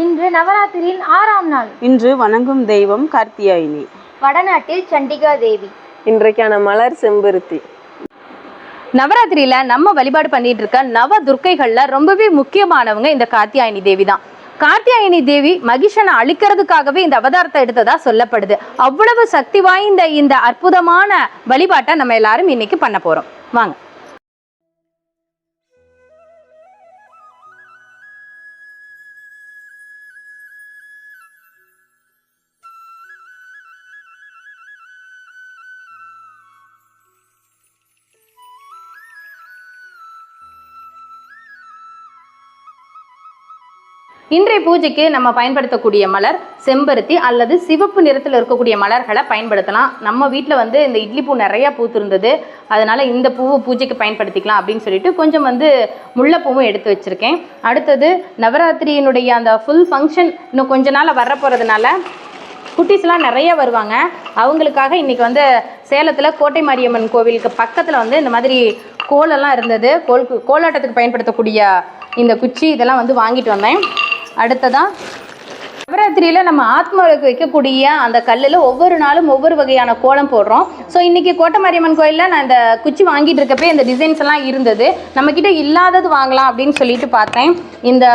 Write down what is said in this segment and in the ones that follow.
இன்று நவராத்திரியின் 6ஆம் நாள். இன்று வணங்கும் தெய்வம் கார்த்தியாயினி. வடநாட்டில் சண்டிகா தேவி. இன்றைக்கான மலர் செம்பருத்தி. நவராத்திரியில நம்ம வழிபாடு பண்ணிட்டு இருக்க நவ துர்க்கைகள்ல ரொம்பவே முக்கியமானவங்க இந்த கார்த்தியாயினி தேவி தான். கார்த்தியாயினி தேவி மகிஷனை அழிக்கிறதுக்காகவே இந்த அவதாரத்தை எடுத்ததா சொல்லப்படுது. அவ்வளவு சக்தி வாய்ந்த இந்த அற்புதமான வழிபாட்டை நம்ம எல்லாரும் இன்னைக்கு பண்ண போறோம். வாங்க. இன்றைய பூஜைக்கு நம்ம பயன்படுத்தக்கூடிய மலர் செம்பருத்தி அல்லது சிவப்பு நிறத்தில் இருக்கக்கூடிய மலர்களை பயன்படுத்தலாம். நம்ம வீட்டில் இந்த இட்லி பூ நிறையா பூத்திருந்தது, அதனால் இந்த பூவை பூஜைக்கு பயன்படுத்திக்கலாம் அப்படின்னு சொல்லிட்டு கொஞ்சம் முல்லைப்பூவும் எடுத்து வச்சுருக்கேன். அடுத்தது நவராத்திரியினுடைய அந்த ஃபுல் ஃபங்க்ஷன் இன்னும் கொஞ்ச நாள் வர போகிறதுனால குட்டீஸ்லாம் நிறைய வருவாங்க. அவங்களுக்காக இன்றைக்கி சேலத்தில் கோட்டை மாரியம்மன் கோவிலுக்கு பக்கத்தில் இந்த மாதிரி கோலெல்லாம் இருந்தது. கோலாட்டத்துக்கு பயன்படுத்தக்கூடிய இந்த குச்சி இதெல்லாம் வாங்கிட்டு வந்தேன். அடுத்ததான் நவராத்திரியில் நம்ம ஆத்மாவுக்கு வைக்கக்கூடிய அந்த கல்லில் ஒவ்வொரு நாளும் ஒவ்வொரு வகையான கோலம் போடுறோம். ஸோ இன்றைக்கி கோட்டை மாரியம்மன் கோயிலில் நான் இந்த குச்சி வாங்கிட்டு இருக்கப்போ இந்த டிசைன்ஸ் எல்லாம் இருந்தது. நம்மக்கிட்ட இல்லாதது வாங்கலாம் அப்படின்னு சொல்லிட்டு பார்த்தேன். இந்த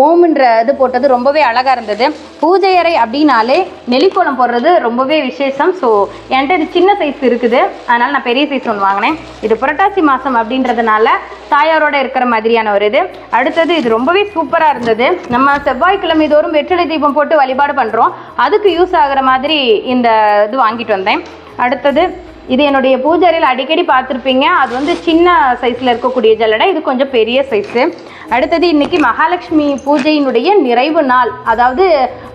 ஓம்ன்ற இது போட்டது ரொம்பவே அழகாக இருந்தது. பூஜை அறை அப்படின்னாலே நெல்லிக்கோலம் போடுறது ரொம்பவே விசேஷம். ஸோ என்கிட்ட இது சின்ன சைஸ் இருக்குது, அதனால் நான் பெரிய சைஸ் ஒன்று வாங்கினேன். இது புரட்டாசி மாதம் அப்படின்றதுனால தாயாரோட இருக்கிற மாதிரியான ஒரு இது. அடுத்தது இது ரொம்பவே சூப்பராக இருந்தது. நம்ம செவ்வாய்க்கிழமை தோறும் வெற்றிலை தீபம் போட்டு வழிபாடு பண்ணுறோம், அதுக்கு யூஸ் ஆகிற மாதிரி இந்த இது வாங்கிட்டு வந்தேன். அடுத்தது இது என்னுடைய பூஜை அறையில் அடிக்கடி பார்த்துருப்பீங்க. அது சின்ன சைஸில் இருக்கக்கூடிய ஜல்லடை, இது கொஞ்சம் பெரிய சைஸு. அடுத்தது இன்றைக்கி மகாலட்சுமி பூஜையினுடைய நிறைவு நாள், அதாவது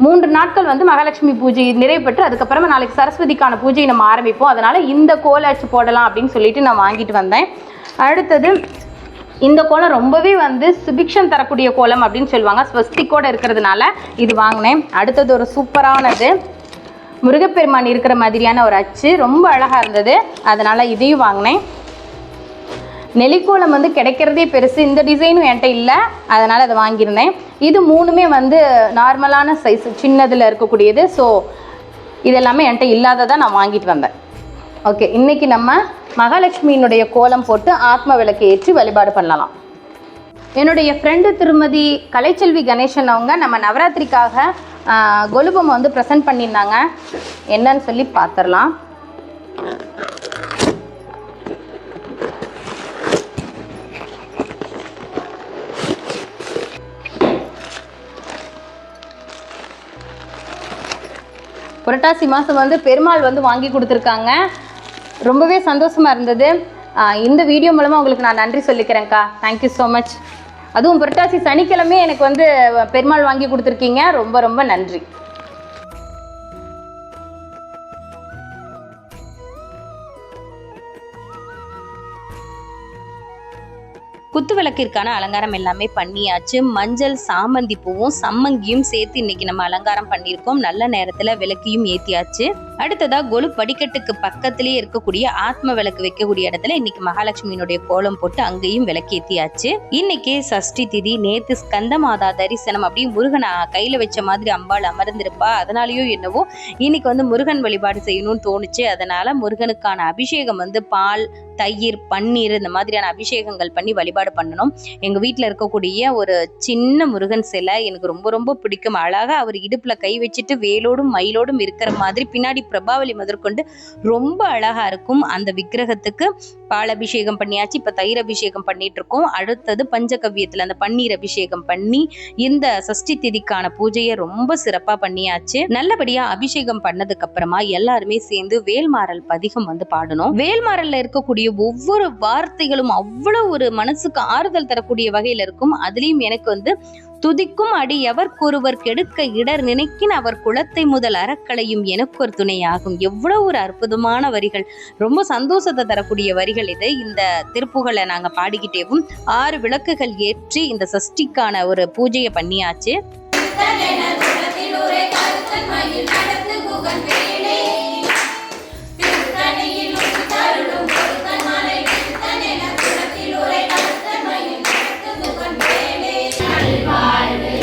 3 நாட்கள் மகாலட்சுமி பூஜை நிறைவு பெற்று அதுக்கப்புறமா நாளைக்கு சரஸ்வதிக்கான பூஜை நம்ம ஆரம்பிப்போம். அதனால் இந்த கோலாச்சு போடலாம் அப்படின்னு சொல்லிட்டு நான் வாங்கிட்டு வந்தேன். அடுத்தது இந்த கோலம் ரொம்பவே சுபிக்ஷம் தரக்கூடிய கோலம் அப்படின்னு சொல்லுவாங்க, ஸ்வஸ்திக்கோடு இருக்கிறதுனால இது வாங்கினேன். அடுத்தது ஒரு சூப்பரானது முருகப்பெருமான் இருக்கிற மாதிரியான ஒரு அச்சு, ரொம்ப அழகாக இருந்தது, அதனால் இதையும் வாங்கினேன். நெல்லிக்கோலம் கிடைக்கிறதே பெருசு, இந்த டிசைனும் என்கிட்ட இல்லை, அதனால் அதை வாங்கியிருந்தேன். இது 3மே நார்மலான சைஸ் சின்னதில் இருக்கக்கூடியது. ஸோ இதெல்லாமே என்கிட்ட இல்லாததான் நான் வாங்கிட்டு வந்தேன். ஓகே, இன்றைக்கி நம்ம மகாலட்சுமியினுடைய கோலம் போட்டு ஆத்ம விளக்கு ஏற்றி வழிபாடு பண்ணலாம். என்னுடைய ஃப்ரெண்டு திருமதி கலைச்செல்வி கணேசன் அவங்க நம்ம நவராத்திரிக்காக கொலுபம் ப்ரெசென்ட் பண்ணியிருந்தாங்க. என்னன்னு சொல்லி பார்த்துடலாம். புரட்டாசி மாதம் பெருமாள் வாங்கி கொடுத்துருக்காங்க. ரொம்பவே சந்தோஷமாக இருந்தது. இந்த வீடியோ மூலமாக உங்களுக்கு நான் நன்றி சொல்லிக்கிறேன்க்கா. Thank you so much. அதுவும் புரட்டாசி சனிக்கிழமை எனக்கு பெருமாள் வாங்கி கொடுத்துருக்கீங்க, ரொம்ப ரொம்ப நன்றி. குத்து விளக்கிற்கான அலங்காரம் எல்லாமே பண்ணியாச்சு. மஞ்சள் சாமந்தி பூவும் சம்மங்கியும் சேர்த்து இன்னைக்கு நம்ம அலங்காரம் பண்ணியிருக்கோம். நல்ல நேரத்துல விளக்கையும் ஏத்தியாச்சு. அடுத்ததா கொலு படிக்கட்டுக்கு பக்கத்திலேயே இருக்கக்கூடிய ஆத்ம விளக்கு வைக்கக்கூடிய இடத்துல இன்னைக்கு மகாலட்சுமியினுடைய கோலம் போட்டு அங்கேயும் விளக்கு ஏத்தியாச்சு. இன்னைக்கு சஷ்டி திதி, நேத்து ஸ்கந்த மாதா தரிசனம், அப்படி முருகனை கையில வச்ச மாதிரி அம்பாள் அமர்ந்திருப்பா. அதனாலயோ என்னவோ இன்னைக்கு முருகன் வழிபாடு செய்யணும்னு தோணுச்சு. அதனால முருகனுக்கான அபிஷேகம் பால், தயிர், பன்னீர் இந்த மாதிரியான அபிஷேகங்கள் பண்ணி வழிபாடு பண்ணணும். எங்க வீட்டுல இருக்கக்கூடிய ஒரு சின்ன முருகன் சிலை எனக்கு ரொம்ப ரொம்ப பிடிக்கும். அழகா அவர் இடுப்புல கை வச்சுட்டு வேலோடும் மயிலோடும் இருக்கிற மாதிரி பின்னாடி பிரபாவலி முதற்கொண்டு ரொம்ப அழகா இருக்கும். அந்த விக்கிரகத்துக்கு பால் அபிஷேகம் பண்ணியாச்சு. இப்ப தயிர் அபிஷேகம் பண்ணிட்டு இருக்கோம். அடுத்தது பஞ்சகவ்யத்துல அந்த பன்னீர் அபிஷேகம் பண்ணி இந்த சஷ்டி திதிக்கான பூஜையை ரொம்ப சிறப்பா பண்ணியாச்சு. நல்லபடியா அபிஷேகம் பண்ணதுக்கு அப்புறமா எல்லாருமே சேர்ந்து வேல்மாறல் பதிகம் பாடணும். வேல்மாறல்ல இருக்கக்கூடிய ஒவ்வொரு வார்த்தைகளும் அவ்வளவு ஒரு மனசுக்கு ஆறுதல் தரக்கூடிய வகையில இருக்கும். அதுலயும் எனக்கு துதிக்கும் அடி எவர் கூறுவர் கெடுக்க இடர் நினைக்கின் அவர் குலத்தை முதல் அறக்களையும் எனக்கு ஒரு துணையாகும். எவ்வளவு ஒரு அற்புதமான வரிகள், ரொம்ப சந்தோஷத்தை தரக்கூடிய வரிகள் இது. இந்த திருப்புகளை நாங்க பாடிக்கிட்டேவும் 6 விளக்குகள் ஏற்றி இந்த சஷ்டிக்கான ஒரு பூஜையை பண்ணியாச்சு. வாழ்வு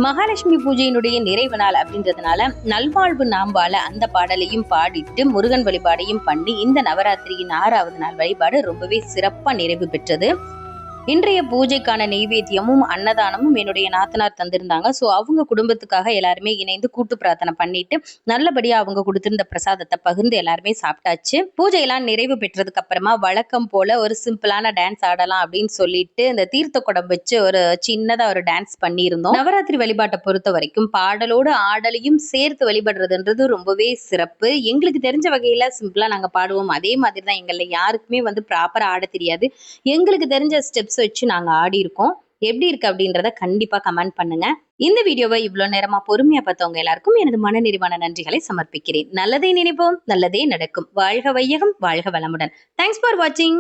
மகாலட்சுமி பூஜையினுடைய நிறைவு நாள் அப்படின்றதுனால நல்வாழ்வு நாம்பால அந்த பாடலையும் பாடிட்டு முருகன் வழிபாடையும் பண்ணி இந்த நவராத்திரியின் 6வது நாள் வழிபாடு ரொம்பவே சிறப்பா நிறைவு பெற்றது. இன்றைய பூஜைக்கான நெய்வேத்தியமும் அன்னதானமும் என்னுடைய நாத்தனார் தந்திருந்தாங்க. ஸோ அவங்க குடும்பத்துக்காக எல்லாருமே இணைந்து கூட்டு பிரார்த்தனை பண்ணிட்டு நல்லபடியா அவங்க கொடுத்திருந்த பிரசாதத்தை பகிர்ந்து எல்லாருமே சாப்பிட்டாச்சு. பூஜையெல்லாம் நிறைவு பெற்றதுக்கு அப்புறமா வழக்கம் போல ஒரு சிம்பிளான டான்ஸ் ஆடலாம் அப்படின்னு சொல்லிட்டு இந்த தீர்த்த குடம் வச்சு ஒரு சின்னதா ஒரு டான்ஸ் பண்ணியிருந்தோம். நவராத்திரி வழிபாட்டை பொறுத்த வரைக்கும் பாடலோடு ஆடலையும் சேர்த்து வழிபடுறதுன்றது ரொம்பவே சிறப்பு. எங்களுக்கு தெரிஞ்ச வகையில சிம்பிளா நாங்க பாடுவோம். அதே மாதிரி தான் எங்களை யாருக்குமே ப்ராப்பரா ஆட தெரியாது. எங்களுக்கு தெரிஞ்ச ஸ்டெப்ஸ் வச்சு நாங்க ஆடி இருக்கோம். எப்படி இருக்கு அப்படின்றத கண்டிப்பா கமெண்ட் பண்ணுங்க. இந்த வீடியோவை இவ்வளவு நேரமா பொறுமையா பார்த்தவங்க எல்லாருக்கும் எனது மனநிறைவான நன்றிகளை சமர்ப்பிக்கிறேன். நல்லதை நினைப்போம், நல்லதே நடக்கும். வாழ்க வையகம், வாழ்க வளமுடன். தேங்க்ஸ் ஃபார் வாட்சிங்.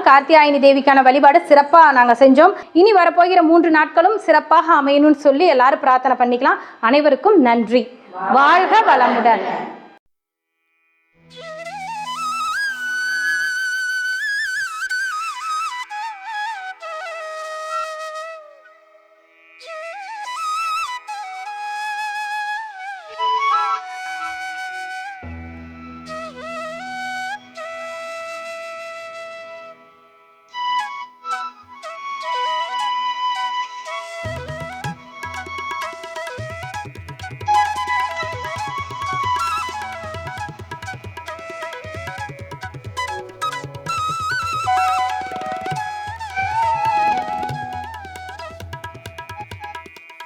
கார்த்தியாயினி தேவிக்கான வழிபாடு சிறப்பா நாங்க செஞ்சோம். இனி வரப்போகிற 3 நாட்களும் சிறப்பாக அமையணும்னு சொல்லி எல்லாரும் பிரார்த்தனை பண்ணிக்கலாம். அனைவருக்கும் நன்றி. வாழ்க வளமுடன்.